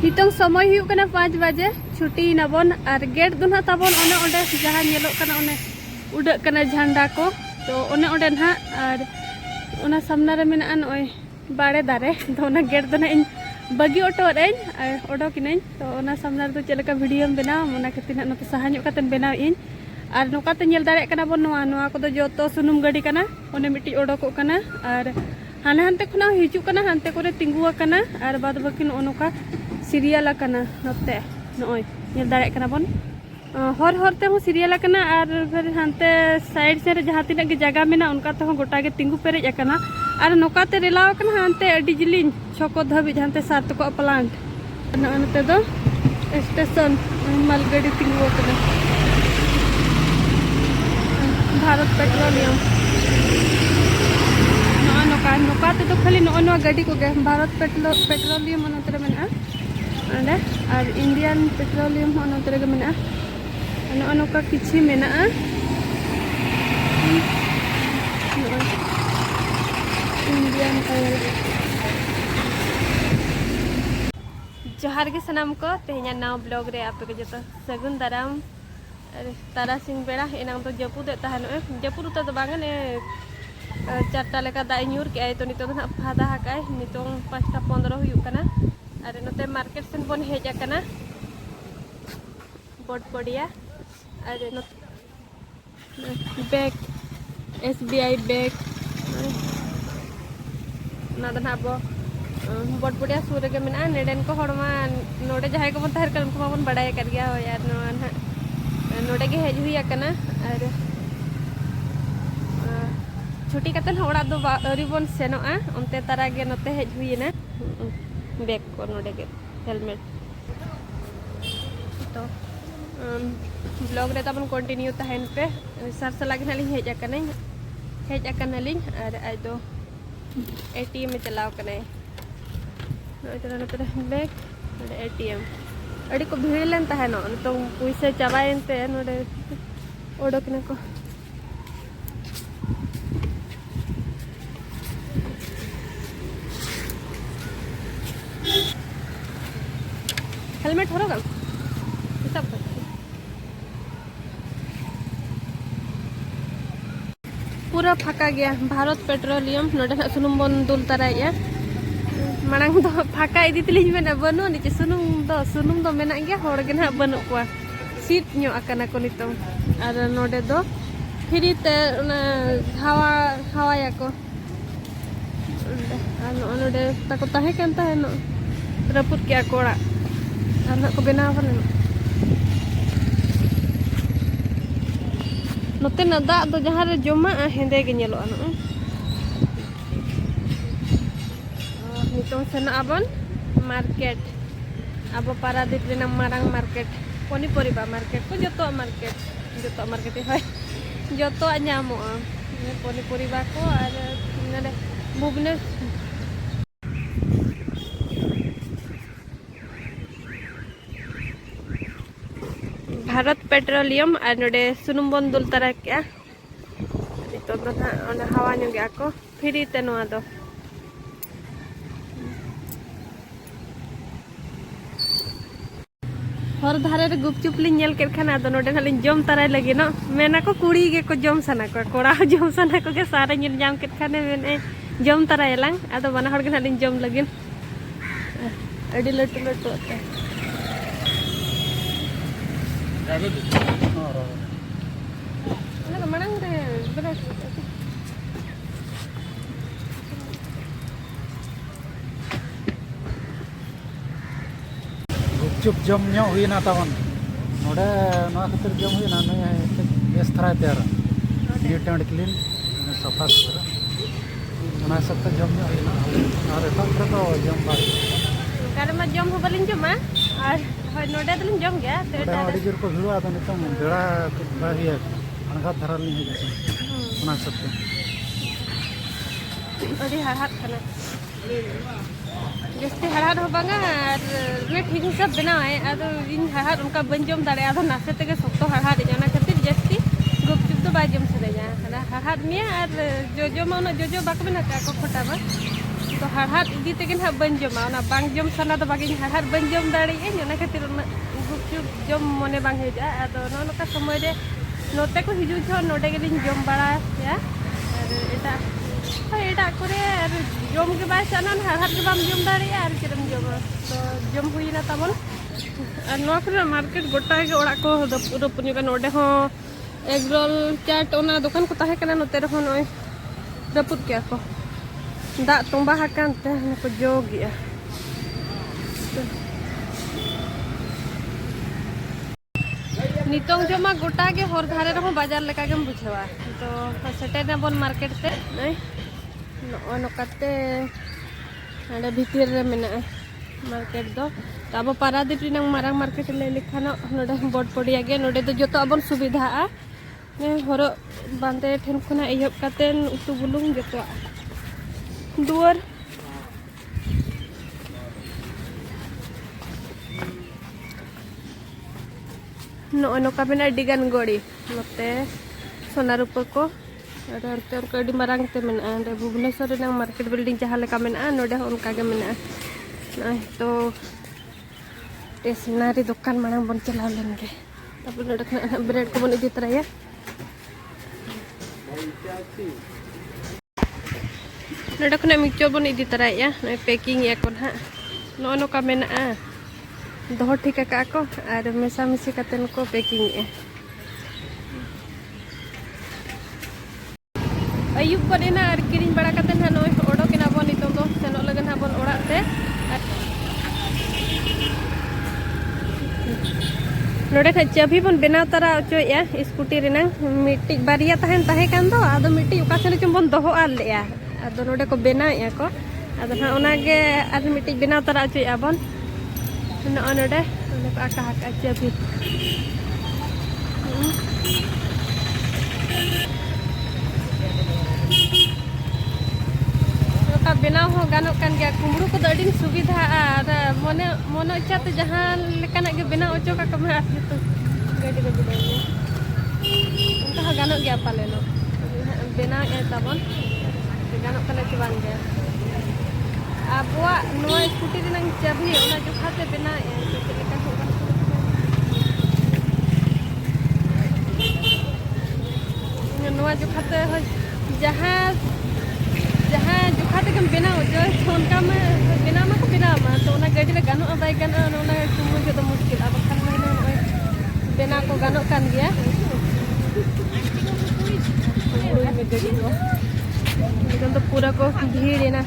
नितों समय हुई कना 5 बजे छुट्टी नबन और गेट दो ना तबन ओने ओंडे जहां नेलो कना ओने उडक कना झंडा को तो ओने ओंडे ना और ओना सामना रे मेना नय बाड़े दारे तो ओना गेट दो ना इन बगी ऑटो रेन ऑटो किनें तो ओना सामना रे चलेका वीडियो बना ओना खातिर ना नते साहा ᱧᱚᱜ ᱠᱟᱛᱮ ᱵᱮᱱᱟᱣ ᱤᱧ और नोकाते ᱧᱮᱞ दाड़े कना बन नोआ को जो सुनुम गाड़ी कना ओने मिट्टी ओडोको कना और हाने हानते खुना हिजु कना हानते करे तिंगुआ कना और बाद बाकी नोका सीरियल कना नते नय ᱧᱮल दाड़े कना बन हर हरते हो सीरियल कना और फिर हानते साइड से जहां तिना के जगह मेना उनका तो गोटा के तिंगु पेरेज कना और नोकाते रेलाव कना हानते अडी जिलिन छको धाबी हानते सात को प्लांट नते दो स्टेशन मालगाड़ी तिंगु कना भारत पेट्रोलियम नोकाते तो खाली नो गाड़ी को भारत पेट्रोलियम नोतरे मेना अंडे और इंडियन पेट्रोलियम नोतरे के मेना नोका किछि मेना इंडियन ऑयल जोहार के सनाम को तेहना नाव ब्लॉग रे आप के जतो सगुन दाराम तारा सिंह बेड़ा एनांग तो जपुद जपुद तो बांगन 4टा लेका दा ᱧᱩᱨ के तो नितो ना फादा हकाय नितो 5:15 हुयु कना अरे नते मार्केट सेन बन हेज कना बोट पड़िया अरे बैग SBI बैग ना दना बो बोट पड़िया सूर के मेना नेडेन को हड़मा नोडे जहाय को बन ताहर कन को बन बड़ाय कर गया हो यार नो ना नोडे के हेज हुई कना और छुट्टी कतन होड़ा दो अरी बन सेनोआ उनते तारा गे नते हेज हुई ना बैग को नोडे के हेलमेट तो ब्लॉग रे तबन कंटिन्यू तहन पे सर सला के नाली हेज अकन लिंग और आज दो ATM में चलाव कने नोते बैग ATM अड़ी को भीड़ लेन तहनो तो पैसे चाबायनते नोडे ओडकने को हेलमेट होगा सब पूरा फाका गया भारत पेट्रोलियम नोडे सुनुम बन दुल तराया मांग तो फाका इदी तली मेना बनो नीचे सुनुम दो मेना गया होड़ के ना बनो को सीट ᱧᱚᱜ akana को नितो और नोडे दो फ्री ते हवाया को और नोडे ताको ताहे कान ताहेनो रपुत के कोड़ा और को बनाव बने नोते ना दा दो जहां रे जमा हेंदे गे नेलो अनो नितो सेना आबन मार्केट अब पारादीप रेना मारांग मार्केट पनी परिबा मार्केट को जतो मार्केट है जतो नामो पनी परिबा को और नडे भुवनेश भारत पेट्रोलियम और नोडे सुनुम बन दुल तरा के नितो दो ना हवा ᱧᱚᱜ गया को फ्री ते नोआ दो हर धारे रे गुपचुप लिन नेल के खाना दो नोडे नालिन जम तराय लगे न मेना को कुड़ी गे को जम सना को कोड़ा जम सना को के सारे नेल जाम के खाने मेने जम तराय लांग आदो बना हड़ के नालिन जम लगिन अडी लटु लटु ना मणंग रे बना चुप जम ᱧᱚᱜ हुईना तवन नोडे नोआ खातिर जम हुईना नय बेस थराय तेर नीट एंड क्लीन सफा सुथरा ओना सब तो जम ᱧᱚᱜ हुईना और तक तो जम बारी कार में जम हो बलिन जमा और होय नोडे दलिन जम गया ते अडी जोर को भिड़वा तो नितम बेड़ा बाही अनगा धरल नहीं है ओना सब अडी हाथ खाना जस्ती हड़ाद हो बांगा और ठीक हिसाब बना है आदो इन हड़ाद उनका बंजम दाड़े आदो नासे तक सख्तो हड़ाद जाना खातिर जस्ती गुपचुप तो बाजम से जा हड़ा हड़ाद में और जो जो बाक बना का को फटाबा तो हड़हाट इदी तेगे ना बन जमा ना बांग जम साना तो बागी हड़हाट बन जम दाड़ी ए ना खातिर ना गुपचुप जम मने बांग हेजा आदो नोका समय रे नोते को हिजु छ नोडे गेलिन जम बड़ा या एटा करे जम के बाय साना हड़हाट के बाम जम दाड़ी आर किरम जम तो जम हुईना तमन और नो करे मार्केट गोटा के ओड़ा को रपुनी का नोडे हो एग रोल चाट ओना दुकान को ताहे कना नोते रहो नय रपुत के को दा तुम्बा हाकान ते को जोगिया नितों जमा गोटा के हर धारे रहो बाजार लेका के बुझवा तो सेटे ने बन मार्केट ते नै नोकाते अडे भीतर रे मेना मार्केट दो तब पारादीप रिनांग मारांग मार्केट ले लिखाना नोडे बोर्ड पड़िया गे नोडे तो जतो अबन सुविधा आ ने हरो बांदे ठेन खुना एहब कातेन उतु बुलुंग जतो दुआर नोका मेना डिगान गोड़ी नोते सोना रूपा को अरते उनका अडी मारांग ते मेना अंडे भुवनेश्वर रिनांग मार्केट बिल्डिंग जहां लेका मेना नोडे उनका के मेना तो स्टेशनरी दुकान मांग बन चला लेंगे तब ब्रेड को बन इदी तरह नोडे खने मिक्सचर बन इदी तरह पैकिंग या को ना नोका मेना दोहो ठीक का को और मेसा मिसी कतेन को पैकिंग अयुब पड़ेना और किरिंग बड़ा कतेन हा नोय ओडोकेना बन नितो दो सेनो लगन हा बन ओड़ा ते नोडे खा चाबी बन बनाव तरा अचोया स्कूटी रेना मिट्टी बारिया तहन तहे कान दो आदो मिट्टी ओका सेन चुम बन दोहो आल लेया आदो नोडे को बनाया को आदो ना ओनागे आदो मिट्टी बनाव तरा अचोया बन नोडे को आका हाका चाबी बनाव हो गानों कान गया कुमड़ू को अड़ी सुविधा और मने मनो इच्छा तो जहाँ लेकाना के बनाव ओचो का कम है तो गाड़ी को बिदाई उनका गानों गया पाले नो बनाव ए तबन गानों कने के बान गया आबुआ नोआ स्कूटी रिनांग चाबी ओना जो खाते बनाव ए तो लेका होगा नोआ जो खाते हो जहाँ जो खाते कम बनाव जो उनका में बनाव मा को बनाव मा तो ना गाड़ी ले गानो बाय गानो ना कुमु जो तो मुश्किल अब खान में नोय बनाव को गानो कान गया में गाड़ी को एकदम तो पूरा को भीड़ है ना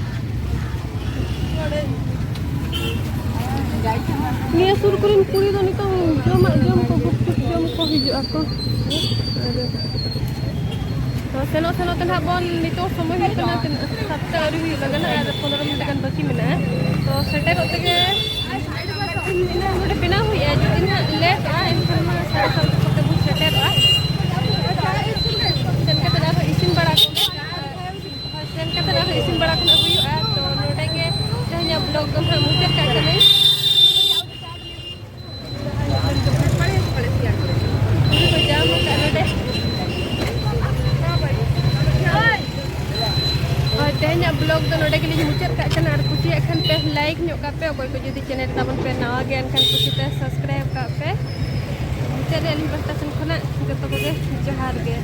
निया सुर करिन पूरी दो नितो जम को गुपचुप जम को हिजु ako तो सेनो तना बन नितो समय है तना 7 अरी हुई लगना 15 मिनट kan बाकी मेना तो सेटर होते के नोडे बिना हुई है जो इन लेट आ इनफर मा 7:30 को बुक सेटर आ सेन के तरह इसिन बड़ा को सेन के तरह इसिन बड़ा को हुई आ तो नोडे के जहां ब्लॉग को हम मुझे का करे तो जाम का नोडे तेहना ब्लॉग तो नोडे के लिए मुचाद का कना और कुसी एखन पे लाइक न्यो का पे कोई को जदी चैनल ताबन पे नवा गे एनखन कुसी ते सब्सक्राइब का पे मुचाद एलिन बस्ता सन खना जतो को जोहार गे।